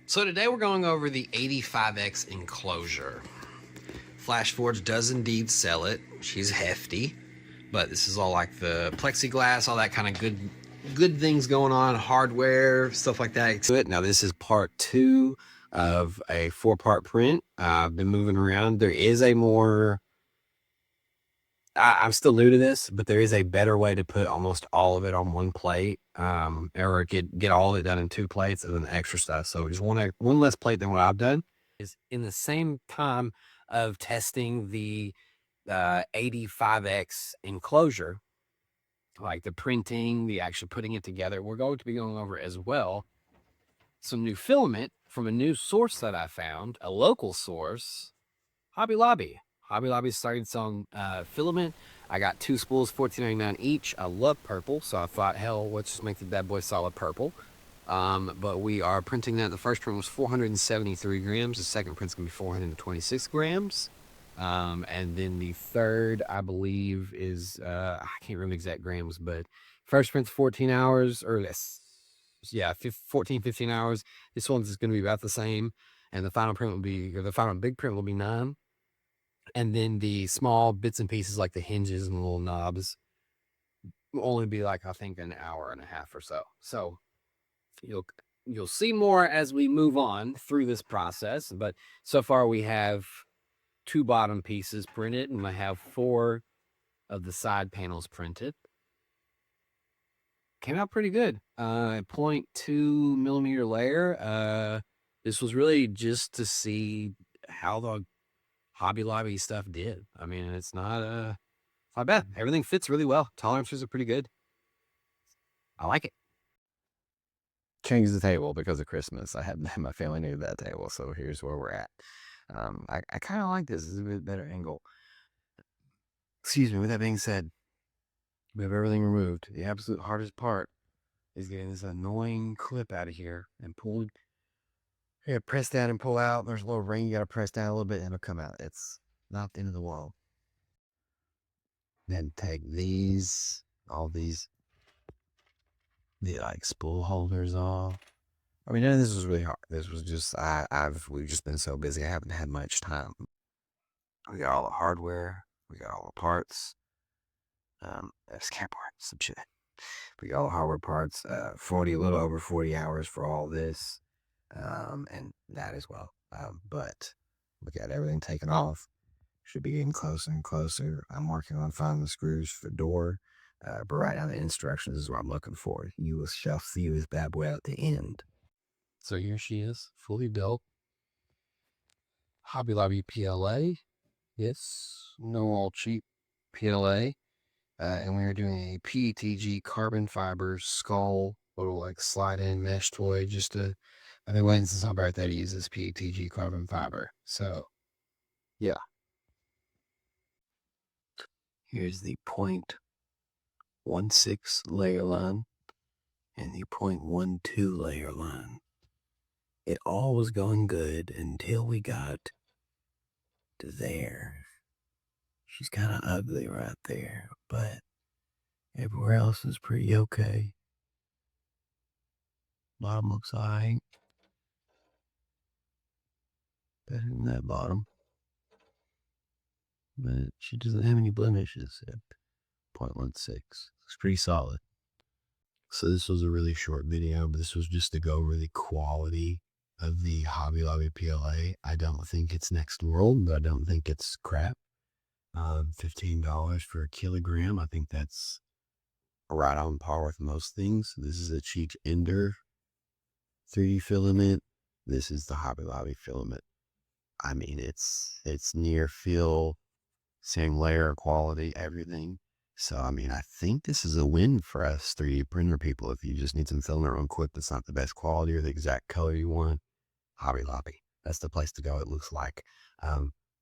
So today we're going over the AD5X Enclosure. FlashForge does indeed sell it. She's hefty, but this is all like the plexiglass, all that kind of good things going on, hardware, stuff like that. Now this is part 2 of a 4-part print. I've been moving around. There is a more... I'm still new to this, but there is a better way to put almost all of it on one plate, or get all of it done in 2 plates and then extra stuff. So just one less plate than what I've done. Is in the same time of testing the AD5X Enclosure, like the printing, the actually putting it together, we're going to be going over as well some new filament from a new source that I found, a local source, Hobby Lobby. Hobby Lobby started selling filament. I got 2 spools, $14.99 each. I love purple, so I thought, hell, let's just make the bad boy solid purple. But we are printing that. The first print was 473 grams. The second print's gonna be 426 grams. And then the third, I believe, is I can't remember the exact grams, but first print's 14 hours or less. Yeah, 14, 15 hours. This one's gonna be about the same. And the final print will be, or the final big print will be 9. And then the small bits and pieces like the hinges and the little knobs will only be like, I think, an hour and a half or so. So you'll see more as we move on through this process. But so far we have 2 bottom pieces printed, and I have 4 of the side panels printed. Came out pretty good. 0.2 millimeter layer. This was really just to see how the Hobby Lobby stuff did. I mean, it's not bad. Everything fits really well. Tolerances are pretty good. I like it. Changed the table because of Christmas. I had my family new that table, so here's where we're at. I kind of like this. It's a bit better angle. Excuse me. With that being said, we have everything removed. The absolute hardest part is getting this annoying clip out of here and pulling. You gotta press down and pull out. There's a little ring you gotta press down a little bit and it'll come out. It's not the end of the world. Then take all these, the like spool holders off. I mean, none of this was really hard. This was just, we've just been so busy. I haven't had much time. We got all the hardware. We got all the parts. Scam parts, some shit. We got all the hardware parts. A little over 40 hours for all this. And that as well. But we got everything taken off. Should be getting closer and closer. I'm working on finding the screws for the door. But right now the instructions is what I'm looking for. You shall see this bad boy at the end. So here she is, fully built. Hobby Lobby PLA. Yes, no all cheap PLA. And we are doing a PETG carbon fiber skull, little like slide in mesh toy. I've been waiting since my birthday to use this PETG carbon fiber. So, yeah. Here's the 0.16 layer line and the 0.12 layer line. It all was going good until we got to there. She's kind of ugly right there, but everywhere else is pretty okay. Bottom looks alright. Better than that bottom. But she doesn't have any blemishes at 0.16. It's pretty solid. So this was a really short video, but this was just to go over the quality of the Hobby Lobby PLA. I don't think it's next world, but I don't think it's crap. $15 for a kilogram. I think that's right on par with most things. This is a cheap Ender 3D filament. This is the Hobby Lobby filament. I mean, it's near fill, same layer, quality, everything. So, I mean, I think this is a win for us 3D printer people. If you just need some filament real quick that's not the best quality or the exact color you want, Hobby Lobby. That's the place to go, it looks like.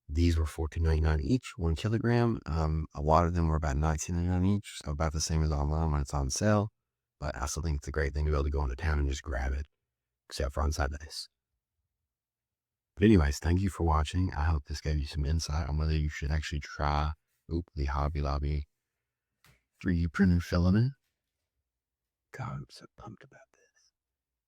These were $14.99 each, 1 kilogram. A lot of them were about $19.99 each, so about the same as online when it's on sale. But I still think it's a great thing to be able to go into town and just grab it, except for on Sundays. But anyways, thank you for watching. I hope this gave you some insight on whether you should actually try the Hobby Lobby 3D printed filament. God, I'm so pumped about that.